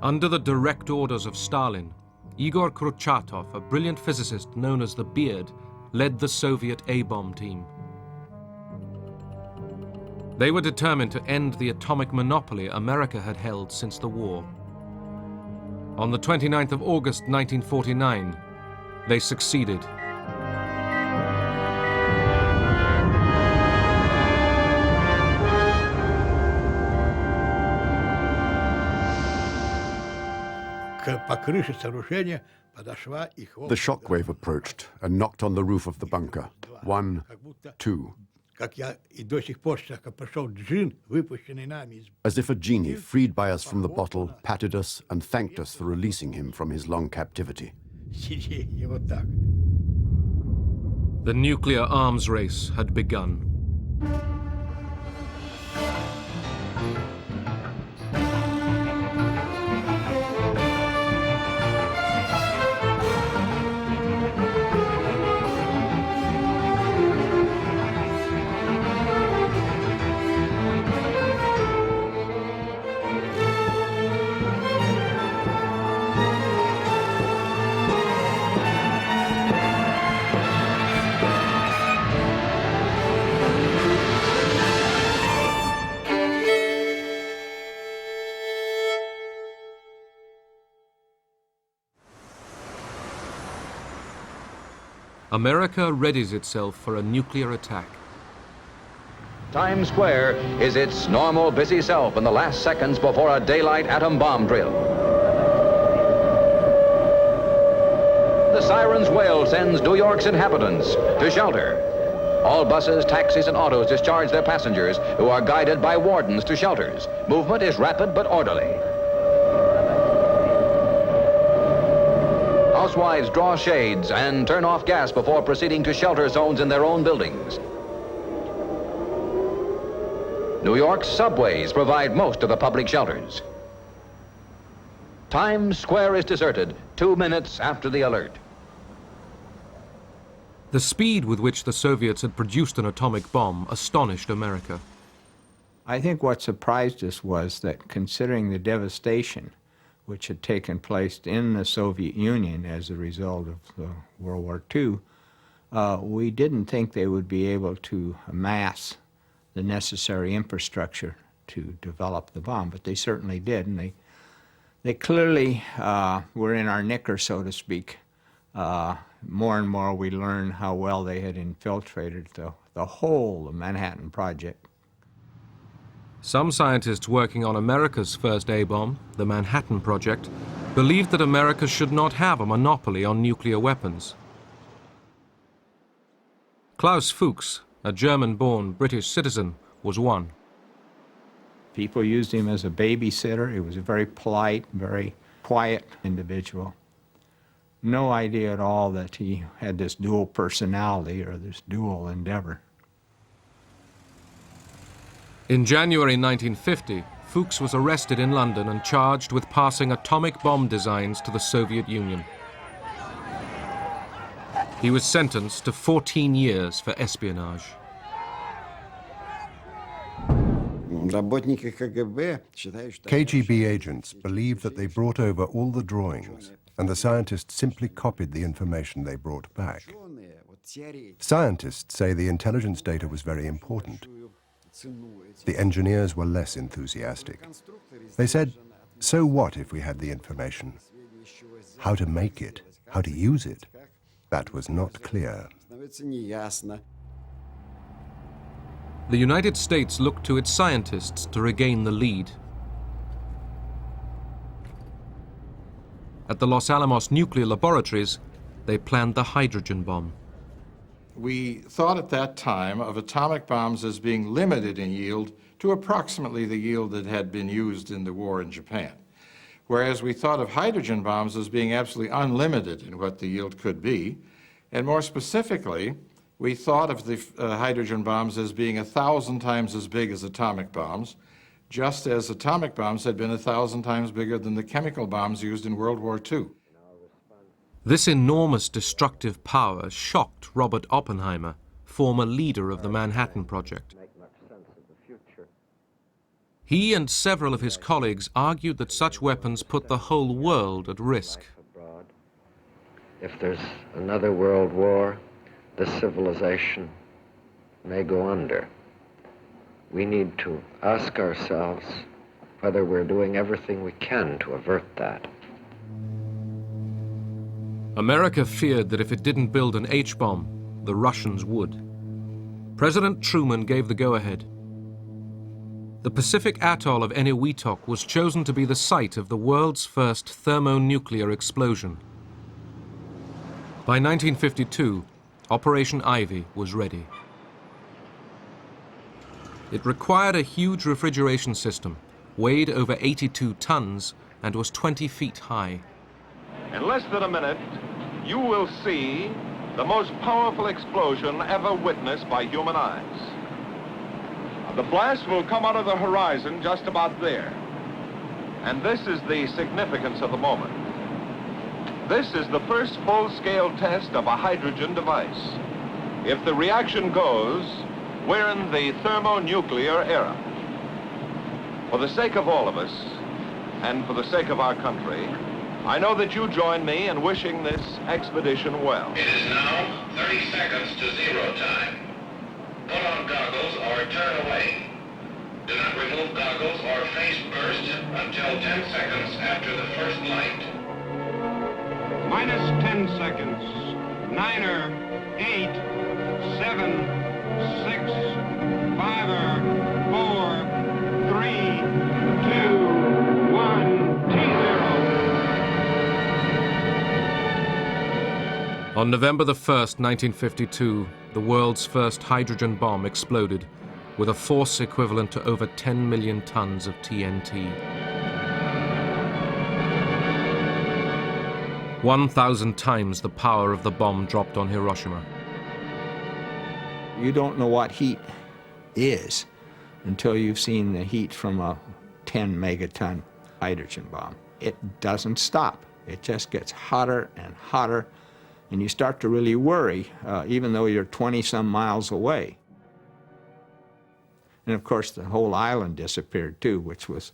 Under the direct orders of Stalin, Igor Kurchatov, a brilliant physicist known as the Beard, led the Soviet A-bomb team. They were determined to end the atomic monopoly America had held since the war. On the 29th of August 1949, they succeeded. The shockwave approached and knocked on the roof of the bunker. 1, 2. As if a genie freed by us from the bottle patted us and thanked us for releasing him from his long captivity. The nuclear arms race had begun. America readies itself for a nuclear attack. Times Square is its normal busy self in the last seconds before a daylight atom bomb drill. The siren's wail sends New York's inhabitants to shelter. All buses, taxis, and autos discharge their passengers, who are guided by wardens to shelters. Movement is rapid but orderly. Housewives draw shades and turn off gas before proceeding to shelter zones in their own buildings. New York's subways provide most of the public shelters. Times Square is deserted 2 minutes after the alert. The speed with which the Soviets had produced an atomic bomb astonished America. I think what surprised us was that, considering the devastation which had taken place in the Soviet Union as a result of World War II, we didn't think they would be able to amass the necessary infrastructure to develop the bomb, but they certainly did, and they clearly were in our knicker, so to speak. More and more we learned how well they had infiltrated the whole of Manhattan Project. Some scientists working on America's first A-bomb, the Manhattan Project, believed that America should not have a monopoly on nuclear weapons. Klaus Fuchs, a German-born British citizen, was one. People used him as a babysitter. He was a very polite, very quiet individual. No idea at all that he had this dual personality or this dual endeavor. In January 1950, Fuchs was arrested in London and charged with passing atomic bomb designs to the Soviet Union. He was sentenced to 14 years for espionage. KGB agents believed that they brought over all the drawings, and the scientists simply copied the information they brought back. Scientists say the intelligence data was very important. The engineers were less enthusiastic. They said, so what if we had the information? How to make it, how to use it, that was not clear. The United States looked to its scientists to regain the lead. At the Los Alamos nuclear laboratories, they planned the hydrogen bomb. We thought at that time of atomic bombs as being limited in yield to approximately the yield that had been used in the war in Japan, whereas we thought of hydrogen bombs as being absolutely unlimited in what the yield could be, and more specifically, we thought of the hydrogen bombs as being 1,000 times as big as atomic bombs, just as atomic bombs had been 1,000 times bigger than the chemical bombs used in World War II. This enormous destructive power shocked Robert Oppenheimer, former leader of the Manhattan Project. He and several of his colleagues argued that such weapons put the whole world at risk. If there's another world war, this civilization may go under. We need to ask ourselves whether we're doing everything we can to avert that. America feared that if it didn't build an H-bomb, the Russians would. President Truman gave the go-ahead. The Pacific atoll of Eniwetok was chosen to be the site of the world's first thermonuclear explosion. By 1952, Operation Ivy was ready. It required a huge refrigeration system, weighed over 82 tons, and was 20 feet high. In less than a minute, you will see the most powerful explosion ever witnessed by human eyes. The blast will come out of the horizon just about there. And this is the significance of the moment. This is the first full-scale test of a hydrogen device. If the reaction goes, we're in the thermonuclear era. For the sake of all of us, and for the sake of our country, I know that you join me in wishing this expedition well. It is now 30 seconds to zero time. Put on goggles or turn away. Do not remove goggles or face burst until 10 seconds after the first light. Minus 10 seconds. 9er, 8, 7, 6, 5er, 4, 3, 2, 1, T0. On November the 1st, 1952, the world's first hydrogen bomb exploded with a force equivalent to over 10 million tons of TNT. 1,000 times the power of the bomb dropped on Hiroshima. You don't know what heat is until you've seen the heat from a 10 megaton hydrogen bomb. It doesn't stop. It just gets hotter and hotter, and you start to really worry, even though you're 20-some miles away. And of course, the whole island disappeared too, which was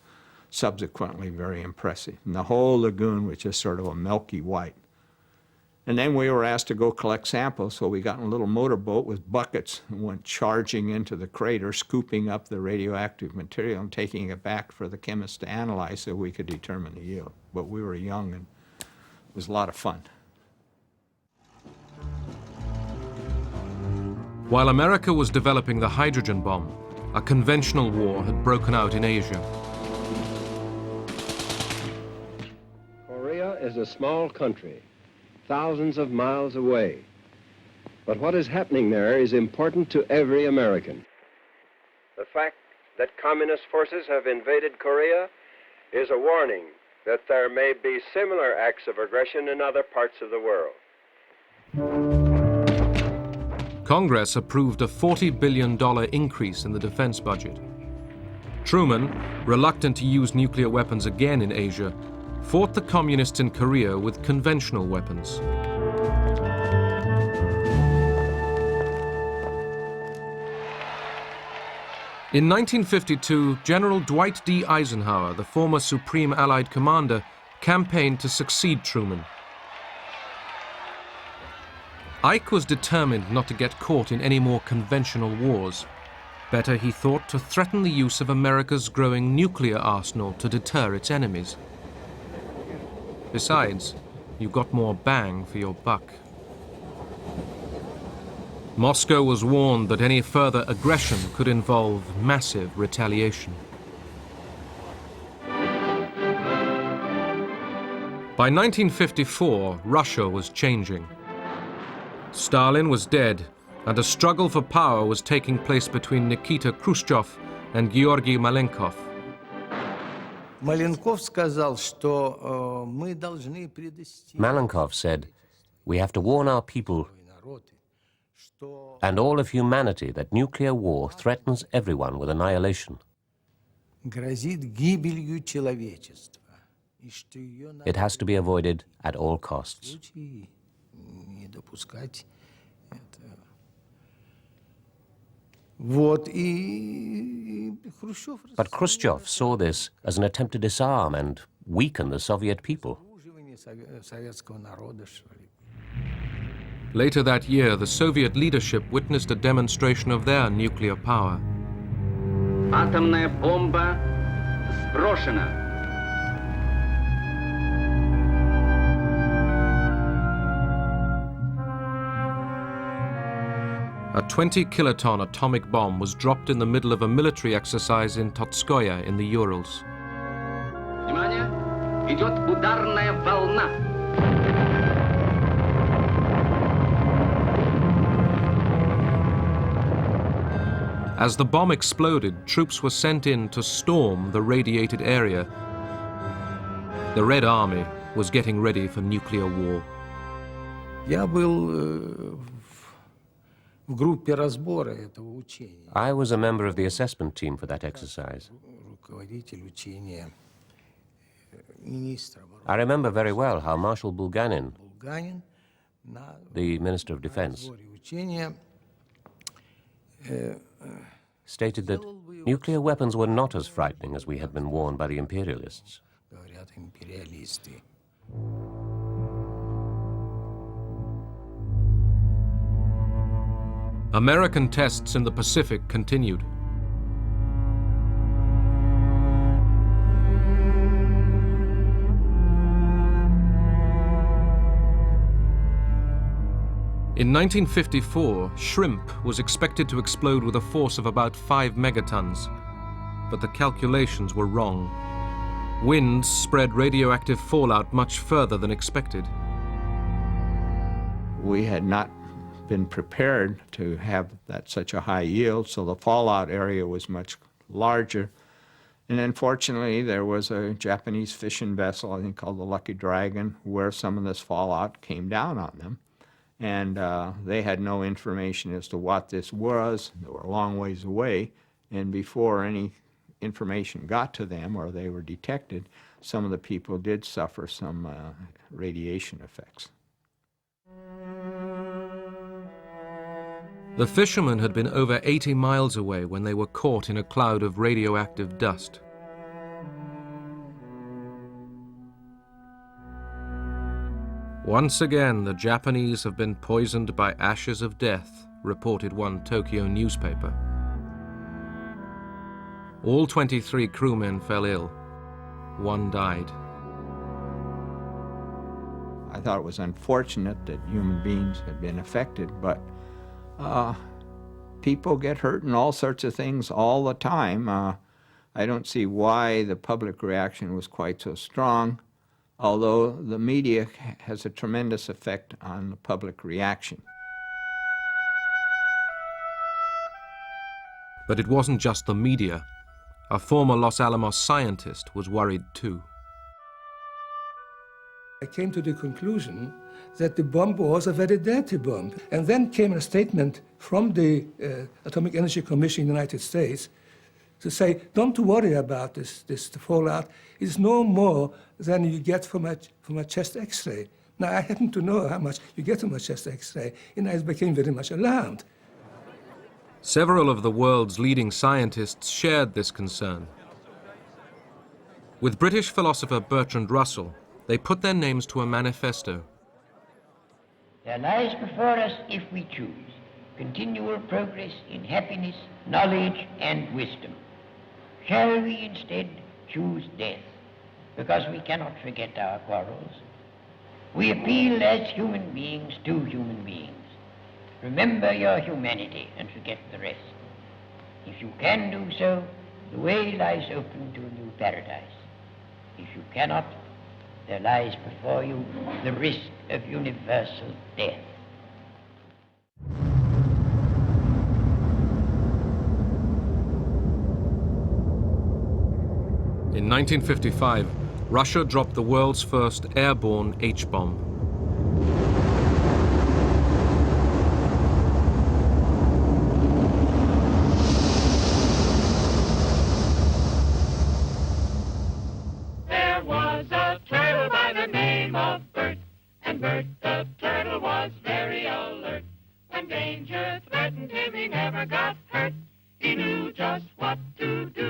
subsequently very impressive. And the whole lagoon was just sort of a milky white. And then we were asked to go collect samples, so we got in a little motorboat with buckets and went charging into the crater, scooping up the radioactive material and taking it back for the chemists to analyze so we could determine the yield. But we were young, and it was a lot of fun. While America was developing the hydrogen bomb, a conventional war had broken out in Asia. Korea is a small country, thousands of miles away. But what is happening there is important to every American. The fact that communist forces have invaded Korea is a warning that there may be similar acts of aggression in other parts of the world. Congress approved a $40 billion increase in the defense budget. Truman, reluctant to use nuclear weapons again in Asia, fought the communists in Korea with conventional weapons. In 1952, General Dwight D. Eisenhower, the former Supreme Allied Commander, campaigned to succeed Truman. Ike was determined not to get caught in any more conventional wars. Better, he thought, to threaten the use of America's growing nuclear arsenal to deter its enemies. Besides, you got more bang for your buck. Moscow was warned that any further aggression could involve massive retaliation. By 1954, Russia was changing. Stalin was dead, and a struggle for power was taking place between Nikita Khrushchev and Georgy Malenkov. Malenkov said, "We have to warn our people and all of humanity that nuclear war threatens everyone with annihilation. It has to be avoided at all costs." But Khrushchev saw this as an attempt to disarm and weaken the Soviet people. Later that year, the Soviet leadership witnessed a demonstration of their nuclear power. Атомная бомба сброшена. A 20-kiloton atomic bomb was dropped in the middle of a military exercise in Totskoye in the Urals. Внимание! Идет ударная волна. As the bomb exploded, troops were sent in to storm the radiated area. The Red Army was getting ready for nuclear war. I was a member of the assessment team for that exercise. I remember very well how Marshal Bulganin, the Minister of Defense, stated that nuclear weapons were not as frightening as we had been warned by the imperialists. American tests in the Pacific continued. In 1954, shrimp was expected to explode with a force of about 5 megatons, but the calculations were wrong. Winds spread radioactive fallout much further than expected. We had not been prepared to have such a high yield, so the fallout area was much larger. And unfortunately, there was a Japanese fishing vessel, I think called the Lucky Dragon, where some of this fallout came down on them. And they had no information as to what this was. They were a long ways away, and before any information got to them or they were detected, some of the people did suffer some radiation effects. The fishermen had been over 80 miles away when they were caught in a cloud of radioactive dust. Once again, the Japanese have been poisoned by ashes of death, reported one Tokyo newspaper. All 23 crewmen fell ill. One died. I thought it was unfortunate that human beings had been affected, but people get hurt in all sorts of things all the time. I don't see why the public reaction was quite so strong, although the media has a tremendous effect on the public reaction. But it wasn't just the media. A former Los Alamos scientist was worried too. I came to the conclusion that the bomb was a very dirty bomb. And then came a statement from the Atomic Energy Commission in the United States to say, don't worry about this fallout. It's no more than you get from a chest X-ray. Now, I happen to know how much you get from a chest X-ray, and I became very much alarmed. Several of the world's leading scientists shared this concern. With British philosopher Bertrand Russell, they put their names to a manifesto. There lies before us, if we choose, continual progress in happiness, knowledge, and wisdom. Shall we instead choose death, because we cannot forget our quarrels? We appeal as human beings to human beings. Remember your humanity and forget the rest. If you can do so, the way lies open to a new paradise. If you cannot, there lies before you the risk of universal death. In 1955, Russia dropped the world's first airborne H-bomb. There was a turtle by the name of Bert, and Bert the turtle was very alert. When danger threatened him, he never got hurt. He knew just what to do.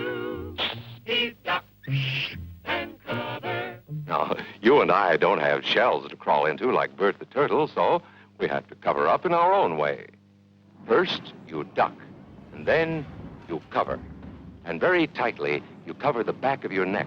don't have shells to crawl into like Bert the Turtle, so we had to cover up in our own way. First, you duck, and then you cover. And very tightly, you cover the back of your neck.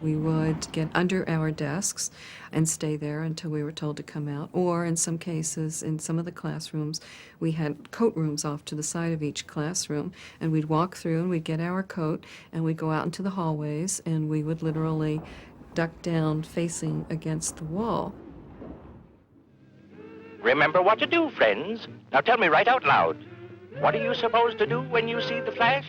We would get under our desks and stay there until we were told to come out. Or in some cases, in some of the classrooms, we had coat rooms off to the side of each classroom, and we'd walk through and we'd get our coat and we'd go out into the hallways and we would literally duck down facing against the wall. Remember what to do, friends. Now tell me right out loud. What are you supposed to do when you see the flash?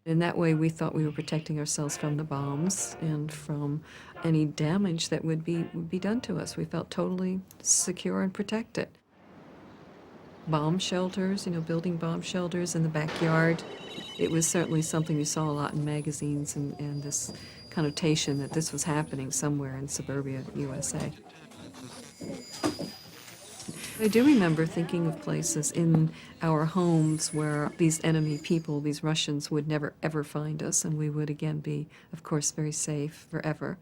In that way, we thought we were protecting ourselves from the bombs and from any damage that would be done to us. We felt totally secure and protected. Bomb shelters, building bomb shelters in the backyard. It was certainly something you saw a lot in magazines and this connotation that this was happening somewhere in suburbia USA. I do remember thinking of places in our homes where these enemy people, these Russians, would never ever find us, and we would again be, of course, very safe forever.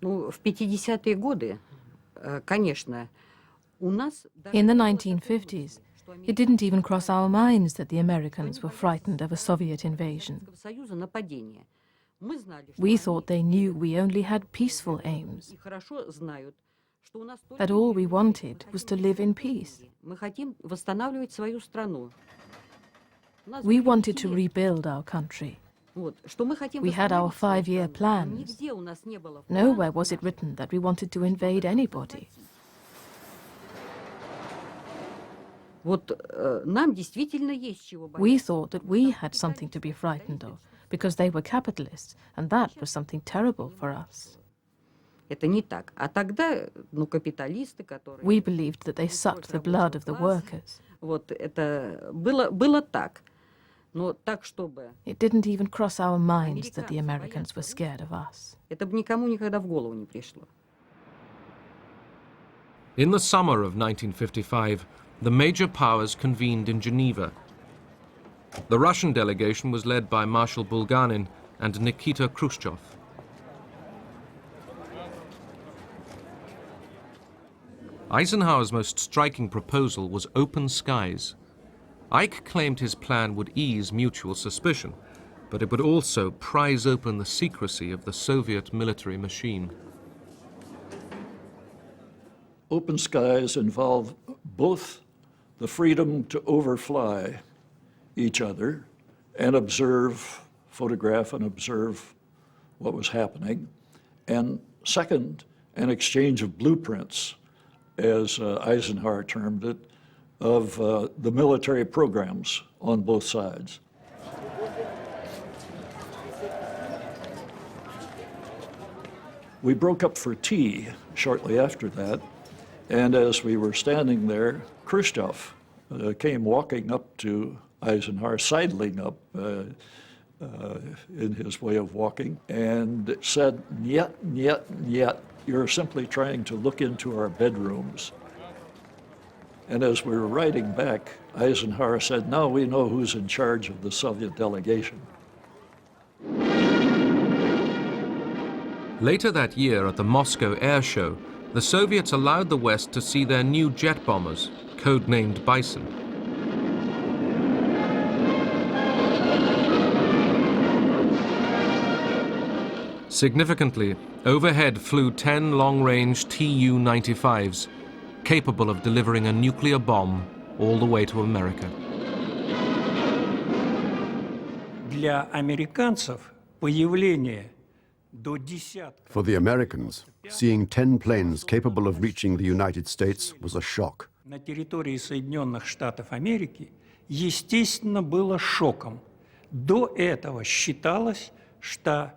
В 50-е годы, конечно, у нас... In the 1950s, it didn't even cross our minds that the Americans were frightened of a Soviet invasion. We thought they knew we only had peaceful aims, that all we wanted was to live in peace. We wanted to rebuild our country. We had our 5-year plans. Nowhere was it written that we wanted to invade anybody. We thought that we had something to be frightened of, because they were capitalists, and that was something terrible for us. We believed that they sucked the blood of the workers. It didn't even cross our minds that the Americans were scared of us. In the summer of 1955, the major powers convened in Geneva. The Russian delegation was led by Marshal Bulganin and Nikita Khrushchev. Eisenhower's most striking proposal was open skies. Ike claimed his plan would ease mutual suspicion, but it would also prise open the secrecy of the Soviet military machine. Open skies involve both the freedom to overfly each other and observe, photograph and observe what was happening, and second, an exchange of blueprints, as Eisenhower termed it, of the military programs on both sides. We broke up for tea shortly after that, and as we were standing there, Khrushchev came walking up to Eisenhower, sidling up in his way of walking, and said, "Niet, niet, niet. You're simply trying to look into our bedrooms." And as we were riding back, Eisenhower said, "Now we know who's in charge of the Soviet delegation." Later that year at the Moscow Air Show, the Soviets allowed the West to see their new jet bombers, codenamed Bison. Significantly, overhead flew 10 long-range Tu-95s, capable of delivering a nuclear bomb all the way to America. Для американцев появление до десятка. For the Americans, seeing 10 planes capable of reaching the United States was a shock. На территории Соединенных Штатов Америки, естественно, было шоком. До этого считалось, что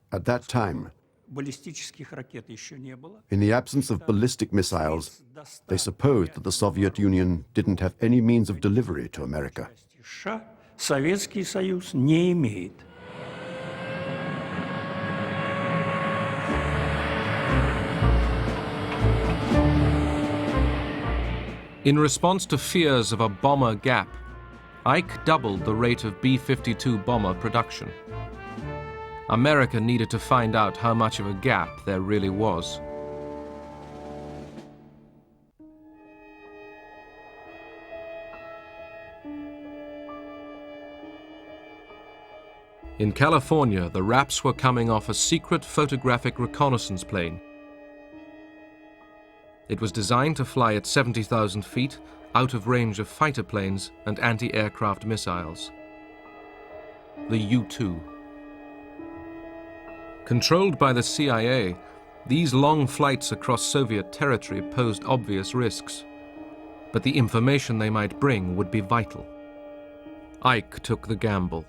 At that time, баллистических ракет еще не было. in the absence of ballistic missiles, they supposed that the Soviet Union didn't have any means of delivery to America. США Советский Союз не имеет. In response to fears of a bomber gap, Ike doubled the rate of B-52 bomber production. America needed to find out how much of a gap there really was. In California, the Raps were coming off a secret photographic reconnaissance plane. It was designed to fly at 70,000 feet, out of range of fighter planes and anti-aircraft missiles. The U-2. Controlled by the CIA, these long flights across Soviet territory posed obvious risks, but the information they might bring would be vital. Ike took the gamble.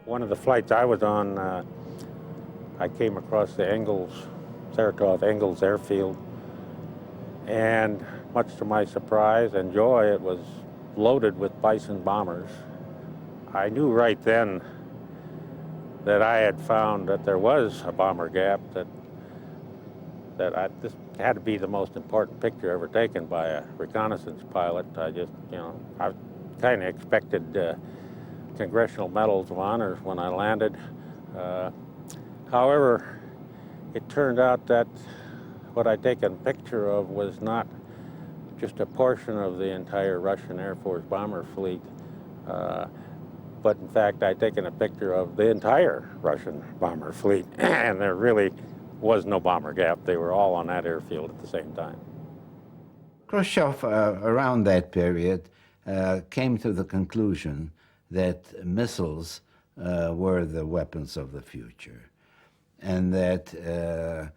One of the flights I was on, I came across the Saratov Engels airfield, and much to my surprise and joy, it was loaded with Bison bombers. I knew right then that I had found that there was a bomber gap, this had to be the most important picture ever taken by a reconnaissance pilot. I kind of expected Congressional Medals of Honor when I landed. However, it turned out that what I'd taken a picture of was not just a portion of the entire Russian Air Force bomber fleet, but in fact I'd taken a picture of the entire Russian bomber fleet, and there really was no bomber gap. They were all on that airfield at the same time. Khrushchev, around that period, came to the conclusion that missiles were the weapons of the future, and that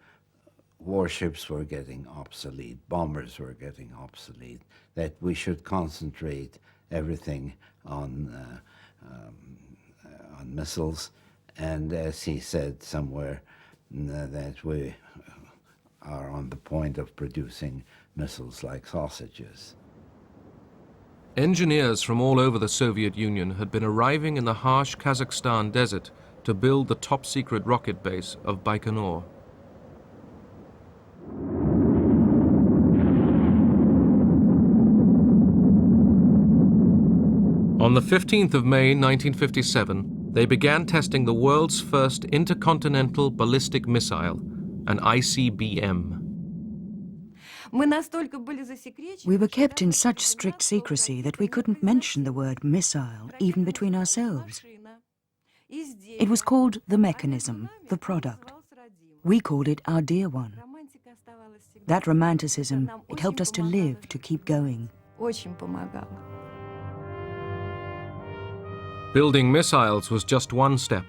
warships were getting obsolete, bombers were getting obsolete, that we should concentrate everything on missiles, and as he said somewhere, that we are on the point of producing missiles like sausages. Engineers from all over the Soviet Union had been arriving in the harsh Kazakhstan desert to build the top-secret rocket base of Baikonur. On the 15th of May 1957, they began testing the world's first intercontinental ballistic missile, an ICBM. We were kept in such strict secrecy that we couldn't mention the word missile even between ourselves. It was called the mechanism, the product. We called it our dear one. That romanticism, it helped us to live, to keep going. Building missiles was just one step.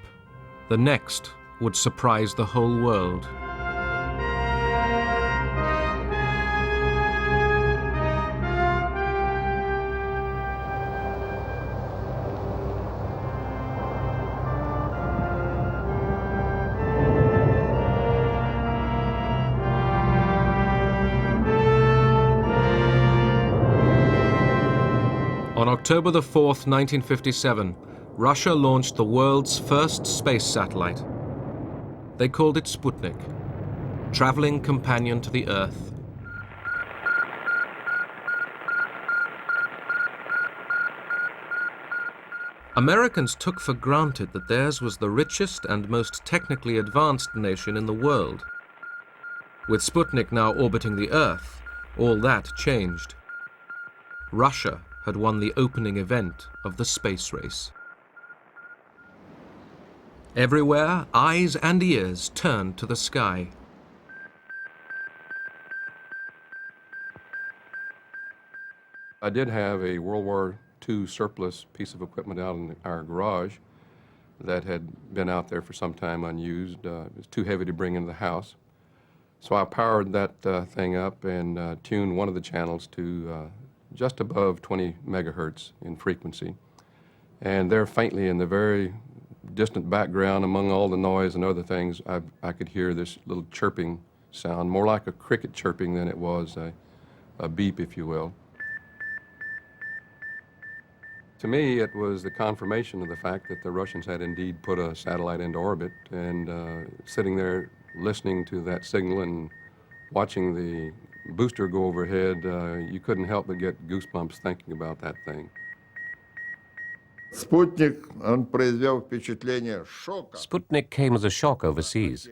The next would surprise the whole world. On October the 4th, 1957, Russia launched the world's first space satellite. They called it Sputnik, traveling companion to the Earth. Americans took for granted that theirs was the richest and most technically advanced nation in the world. With Sputnik now orbiting the Earth, all that changed. Russia had won the opening event of the space race. Everywhere, eyes and ears turned to the sky. I did have a World War II surplus piece of equipment out in our garage that had been out there for some time unused. It was too heavy to bring into the house. So I powered that thing up and tuned one of the channels to just above 20 megahertz in frequency. And there faintly in the very distant background among all the noise and other things, I could hear this little chirping sound, more like a cricket chirping than it was a beep, if you will. To me, it was the confirmation of the fact that the Russians had indeed put a satellite into orbit, and sitting there listening to that signal and watching the booster go overhead, you couldn't help but get goosebumps thinking about that thing. Sputnik came as a shock overseas.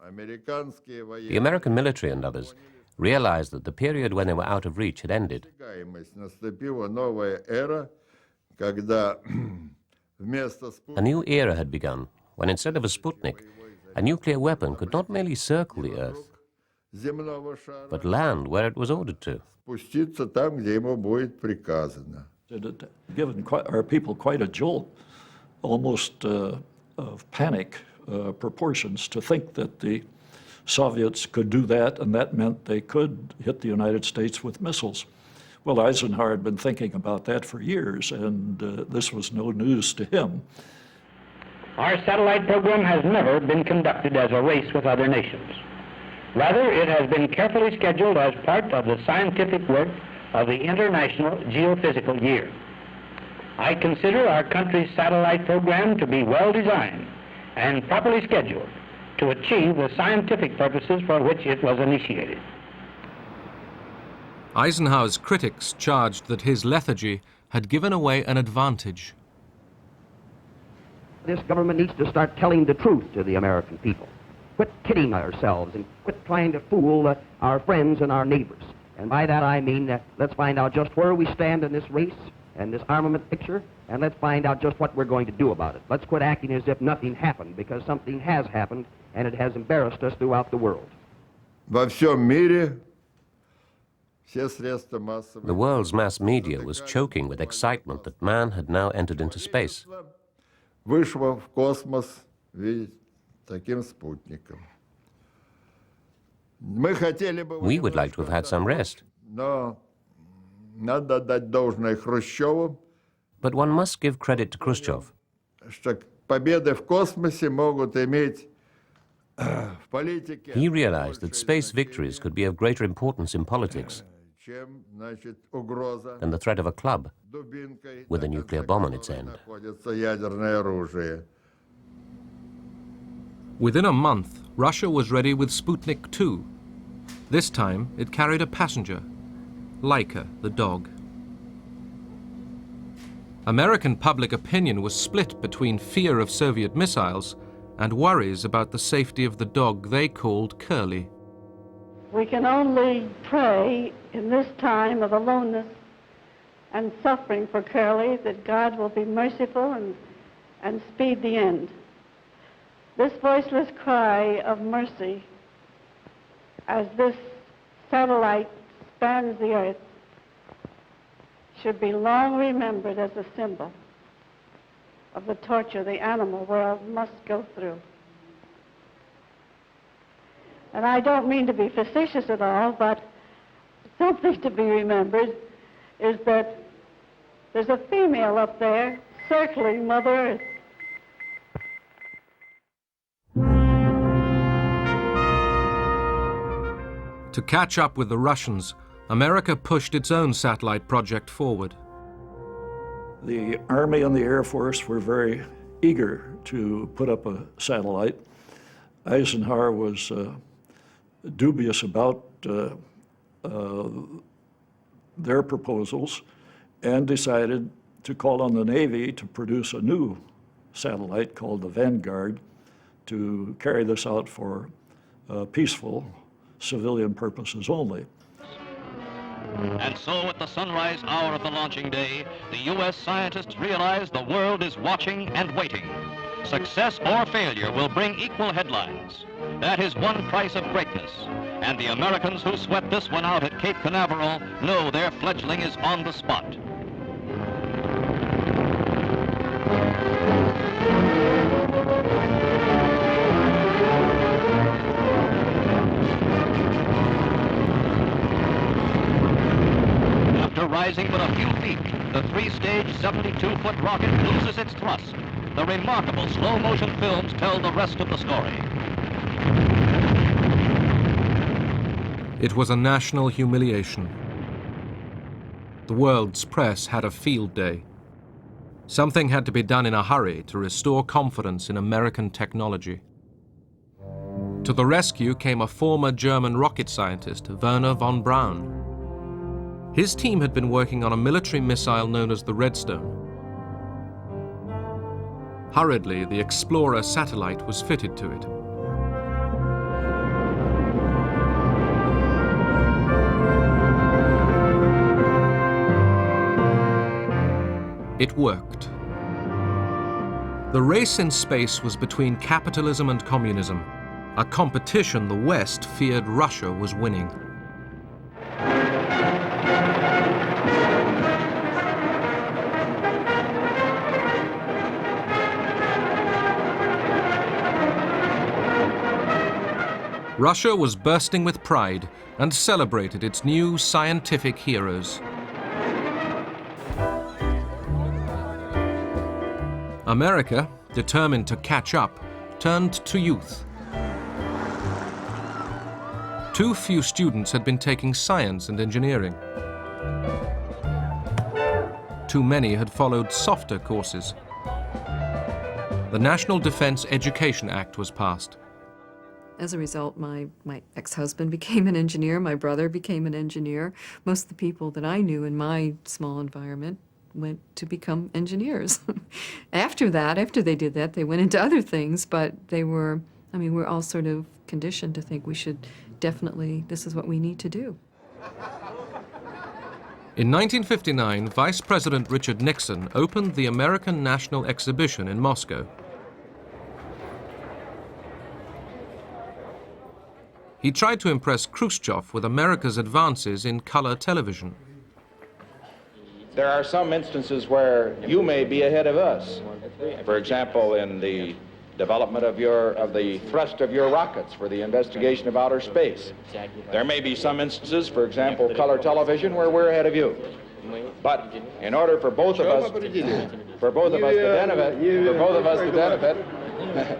The American military and others realized that the period when they were out of reach had ended. A new era had begun when, instead of a Sputnik, a nuclear weapon could not merely circle the Earth, but land where it was ordered to. It had given our people quite a jolt, almost of panic proportions, to think that the Soviets could do that, and that meant they could hit the United States with missiles. Well, Eisenhower had been thinking about that for years, and this was no news to him. Our satellite program has never been conducted as a race with other nations. Rather, it has been carefully scheduled as part of the scientific work of the International Geophysical Year. I consider our country's satellite program to be well designed and properly scheduled to achieve the scientific purposes for which it was initiated. Eisenhower's critics charged that his lethargy had given away an advantage. This government needs to start telling the truth to the American people. Quit kidding ourselves and quit trying to fool our friends and our neighbors. And by that I mean, let's find out just where we stand in this race and this armament picture, and let's find out just what we're going to do about it. Let's quit acting as if nothing happened, because something has happened, and it has embarrassed us throughout the world. The world's mass media was choking with excitement that man had now entered into space. We would like to have had some rest. But one must give credit to Khrushchev. He realized that space victories could be of greater importance in politics than the threat of a club with a nuclear bomb on its end. Within a month, Russia was ready with Sputnik 2. This time, it carried a passenger, Laika, the dog. American public opinion was split between fear of Soviet missiles and worries about the safety of the dog they called Curly. We can only pray in this time of aloneness and suffering for Curly that God will be merciful and speed the end. This voiceless cry of mercy as this satellite spans the earth should be long remembered as a symbol of the torture the animal world must go through. And I don't mean to be facetious at all, but something to be remembered is that there's a female up there circling Mother Earth. To catch up with the Russians, America pushed its own satellite project forward. The Army and the Air Force were very eager to put up a satellite. Eisenhower was dubious about their proposals and decided to call on the Navy to produce a new satellite called the Vanguard to carry this out for peaceful civilian purposes only. And so at the sunrise hour of the launching day, the U.S. scientists realize the world is watching and waiting. Success or failure will bring equal headlines. That is one price of greatness. And the Americans who sweat this one out at Cape Canaveral know their fledgling is on the spot. After rising but a few feet, the three-stage 72-foot rocket loses its thrust. The remarkable slow-motion films tell the rest of the story. It was a national humiliation. The world's press had a field day. Something had to be done in a hurry to restore confidence in American technology. To the rescue came a former German rocket scientist, Wernher von Braun. His team had been working on a military missile known as the Redstone. Hurriedly, the Explorer satellite was fitted to it. It worked. The race in space was between capitalism and communism, a competition the West feared Russia was winning. Russia was bursting with pride and celebrated its new scientific heroes. America, determined to catch up, turned to youth. Too few students had been taking science and engineering. Too many had followed softer courses. The National Defense Education Act was passed. As a result, my ex-husband became an engineer, my brother became an engineer. Most of the people that I knew in my small environment went to become engineers. After they did that, they went into other things, but we're all sort of conditioned to think we should definitely, this is what we need to do. In 1959, Vice President Richard Nixon opened the American National Exhibition in Moscow. He tried to impress Khrushchev with America's advances in color television. There are some instances where you may be ahead of us. For example, in the development of the thrust of your rockets for the investigation of outer space. There may be some instances, for example, color television, where we're ahead of you. But in order for both of us to benefit,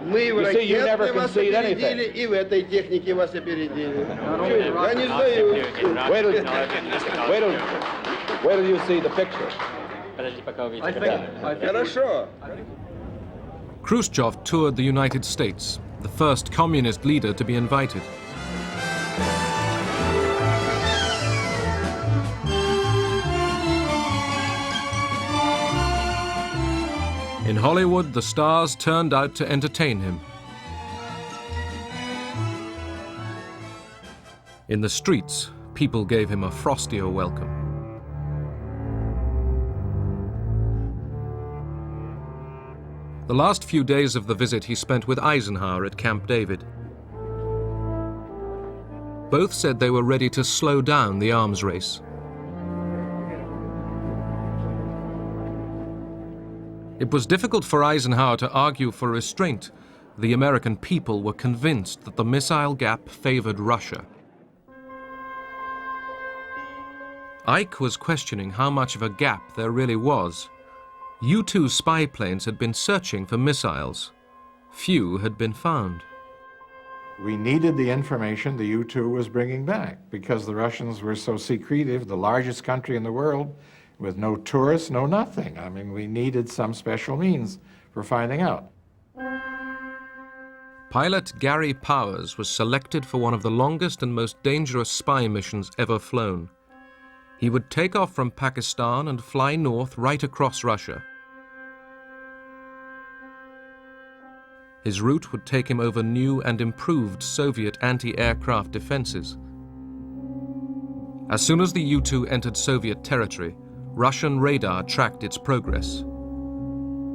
you see, you never concede anything. Wait till you see the picture. Khrushchev toured the United States, the first communist leader to be invited. In Hollywood, the stars turned out to entertain him. In the streets, people gave him a frostier welcome. The last few days of the visit he spent with Eisenhower at Camp David. Both said they were ready to slow down the arms race. It was difficult for Eisenhower to argue for restraint. The American people were convinced that the missile gap favored Russia. Ike was questioning how much of a gap there really was. U-2 spy planes had been searching for missiles. Few had been found. We needed the information the U-2 was bringing back because the Russians were so secretive, the largest country in the world, with no tourists, no nothing. I mean, we needed some special means for finding out. Pilot Gary Powers was selected for one of the longest and most dangerous spy missions ever flown. He would take off from Pakistan and fly north right across Russia. His route would take him over new and improved Soviet anti-aircraft defenses. As soon as the U-2 entered Soviet territory, Russian radar tracked its progress.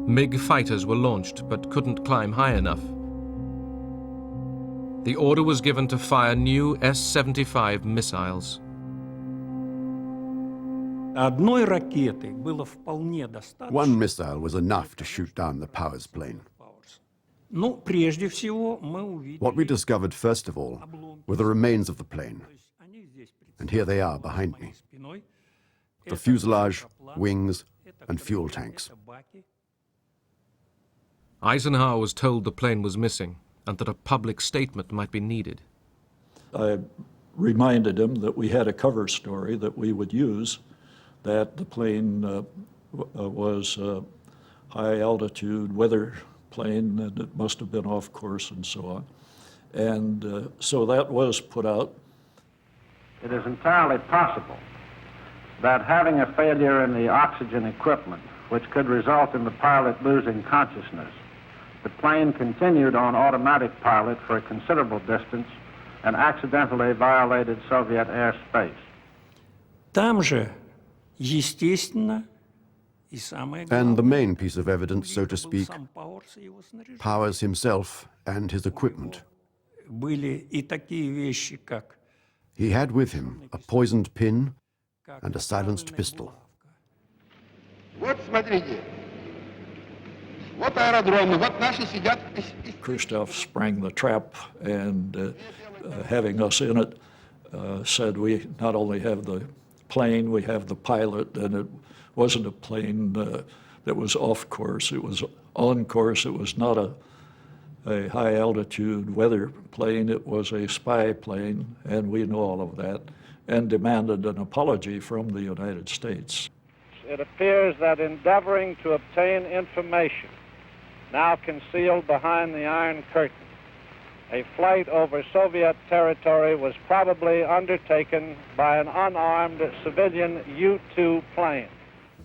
MiG fighters were launched but couldn't climb high enough. The order was given to fire new S-75 missiles. One missile was enough to shoot down the Powers plane. What we discovered first of all were the remains of the plane. And here they are behind me. The fuselage, wings, and fuel tanks. Eisenhower was told the plane was missing and that a public statement might be needed. I reminded him that we had a cover story that we would use, that the plane was a high-altitude weather plane, and it must have been off course and so on. And so that was put out. It is entirely possible that having a failure in the oxygen equipment, which could result in the pilot losing consciousness, The plane continued on automatic pilot for a considerable distance and accidentally violated Soviet airspace. Там же, естественно, и самое And the главное, main piece of evidence, so to speak, сам Пауэрс и его снаряжение. Powers himself and his equipment. Были и такие вещи, как He had with him a poisoned pin and a silenced pistol. Вот смотрите, вот аэродромы, вот наши сидят. Khrushchev sprang the trap and having us in it, said we not only have the plane, we have the pilot, and it wasn't a plane that was off course, it was on course, it was not a high altitude weather plane, it was a spy plane, and we know all of that, and demanded an apology from the United States. It appears that endeavoring to obtain information now concealed behind the Iron Curtain, a flight over Soviet territory was probably undertaken by an unarmed civilian U-2 plane.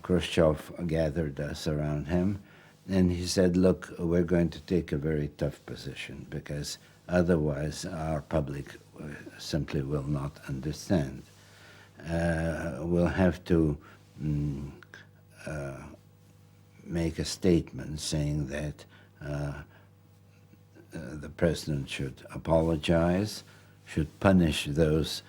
Khrushchev gathered us around him, and he said, look, we're going to take a very tough position because otherwise our public simply will not understand. We'll have to make a statement saying that the president should apologize, should punish those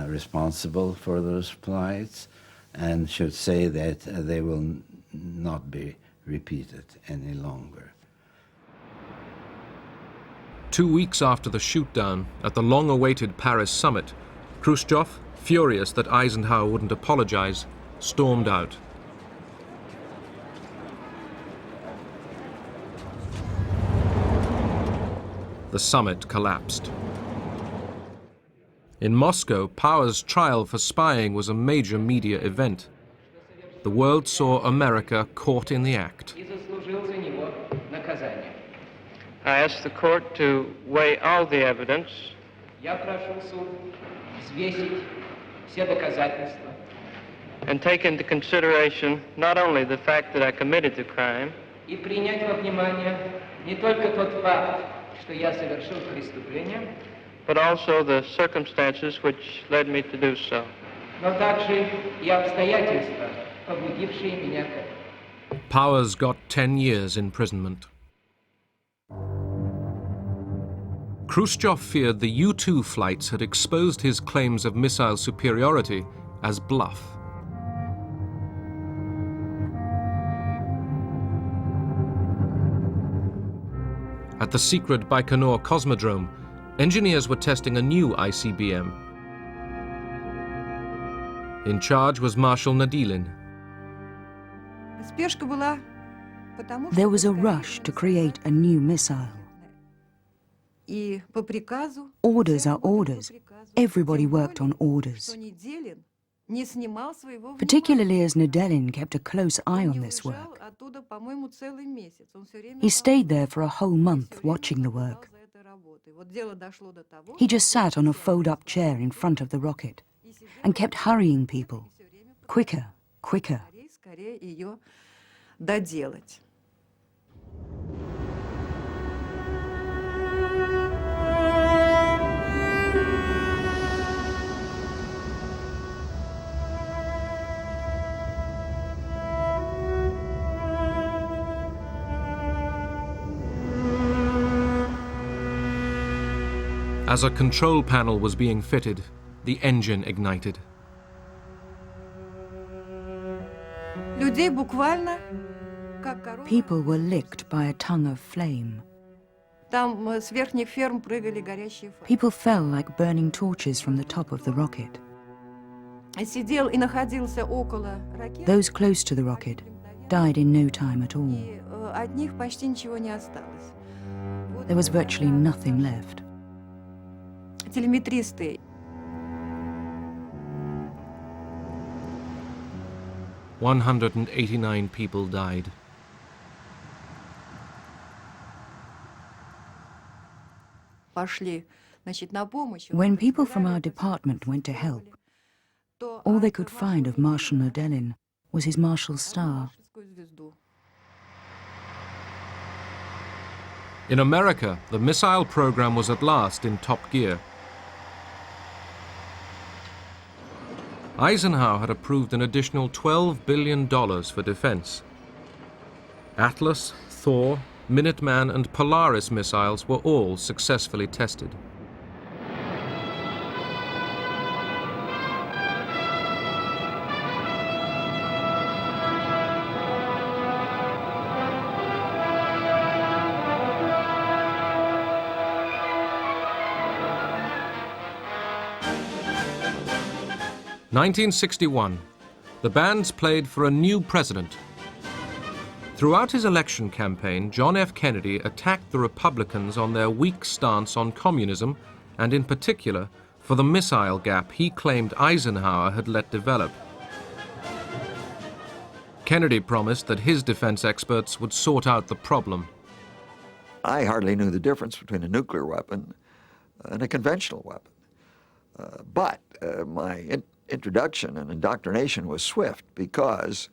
responsible for those flights, and should say that they will not be repeated any longer. 2 weeks after the shoot-down at the long-awaited Paris summit, Khrushchev, furious that Eisenhower wouldn't apologize, stormed out. The summit collapsed. In Moscow, Powers' trial for spying was a major media event. The world saw America caught in the act. I ask the court to weigh all the evidence and take into consideration not only the fact that I committed the crime, but also the circumstances which led me to do so. Powers got 10 years imprisonment. Khrushchev feared the U-2 flights had exposed his claims of missile superiority as bluff. At the secret Baikonur Cosmodrome, engineers were testing a new ICBM. In charge was Marshal Nadilin. There was a rush to create a new missile. Orders are orders. Everybody worked on orders. Particularly as Nadilin kept a close eye on this work. He stayed there for a whole month watching the work. He just sat on a fold-up chair in front of the rocket and kept hurrying people. Quicker, quicker. As a control panel was being fitted, the engine ignited. People were licked by a tongue of flame. People fell like burning torches from the top of the rocket. Those close to the rocket died in no time at all. There was virtually nothing left. 189 people died. When people from our department went to help, all they could find of Marshal Nadilin was his Marshal's star. In America, the missile program was at last in top gear. Eisenhower had approved an additional $12 billion for defense. Atlas, Thor, Minuteman, and Polaris missiles were all successfully tested. In 1961, the bands played for a new president. Throughout his election campaign, John F. Kennedy attacked the Republicans on their weak stance on communism, and in particular, for the missile gap he claimed Eisenhower had let develop. Kennedy promised that his defense experts would sort out the problem. I hardly knew the difference between a nuclear weapon and a conventional weapon. But my introduction and indoctrination was swift, because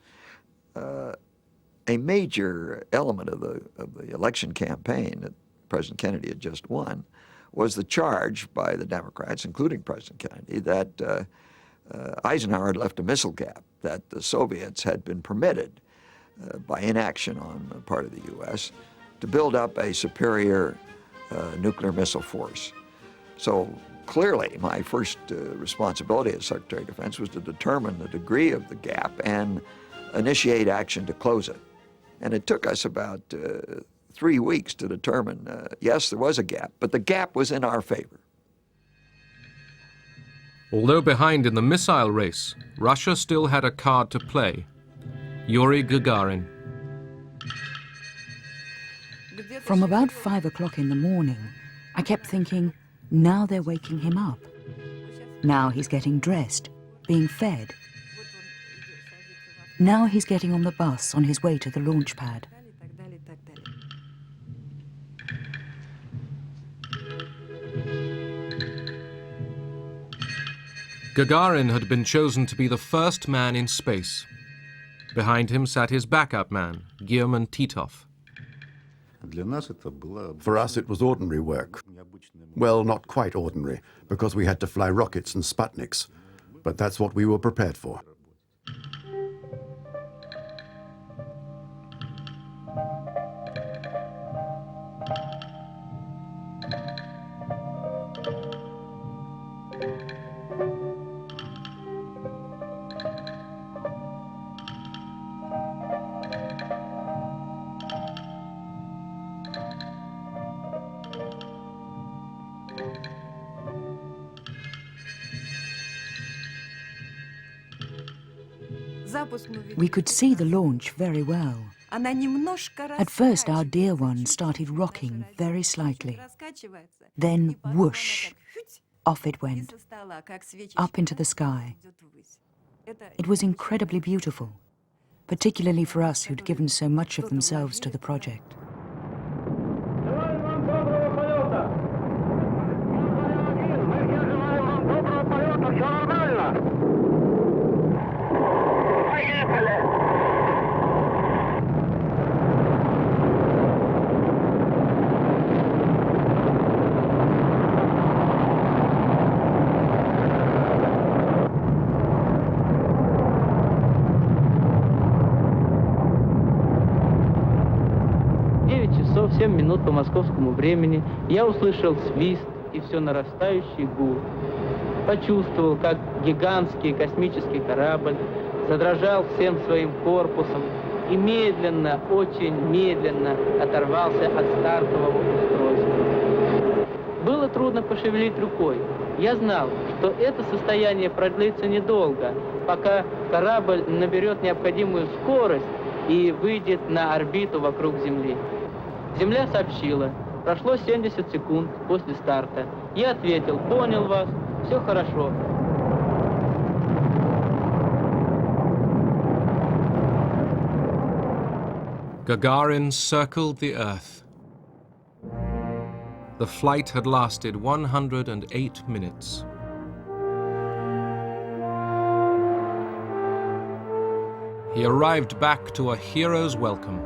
a major element of the election campaign that President Kennedy had just won was the charge by the Democrats, including President Kennedy, that Eisenhower had left a missile gap, that the Soviets had been permitted by inaction on the part of the U.S. to build up a superior nuclear missile force. So clearly, my first responsibility as Secretary of Defense was to determine the degree of the gap and initiate action to close it. And it took us about 3 weeks to determine, yes, there was a gap, but the gap was in our favor. Although behind in the missile race, Russia still had a card to play: Yuri Gagarin. From about 5 o'clock in the morning, I kept thinking, now they're waking him up. Now he's getting dressed, being fed. Now he's getting on the bus on his way to the launch pad. Gagarin had been chosen to be the first man in space. Behind him sat his backup man, Guillermin Titov. For us, it was ordinary work. Well, not quite ordinary, because we had to fly rockets and Sputniks, but that's what we were prepared for. We could see the launch very well. At first, our dear one started rocking very slightly. Then, whoosh, off it went, up into the sky. It was incredibly beautiful, particularly for us who'd given so much of themselves to the project. Часов 7 минут по московскому времени я услышал свист и все нарастающий гул. Почувствовал, как гигантский космический корабль задрожал всем своим корпусом и медленно, очень медленно оторвался от стартового устройства. Было трудно пошевелить рукой. Я знал, что это состояние продлится недолго, пока корабль наберет необходимую скорость и выйдет на орбиту вокруг Земли. Земля сообщила, прошло 70 секунд после старта. Я ответил, понял вас, все хорошо. Gagarin circled the Earth. The flight had lasted 108 minutes. He arrived back to a hero's welcome.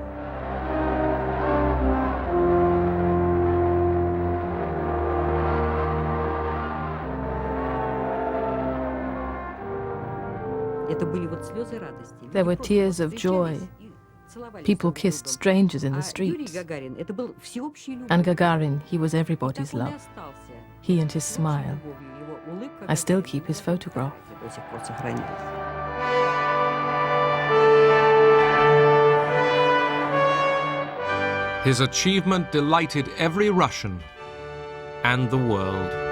There were tears of joy. People kissed strangers in the streets. And Gagarin, he was everybody's love. He and his smile. I still keep his photograph. His achievement delighted every Russian and the world.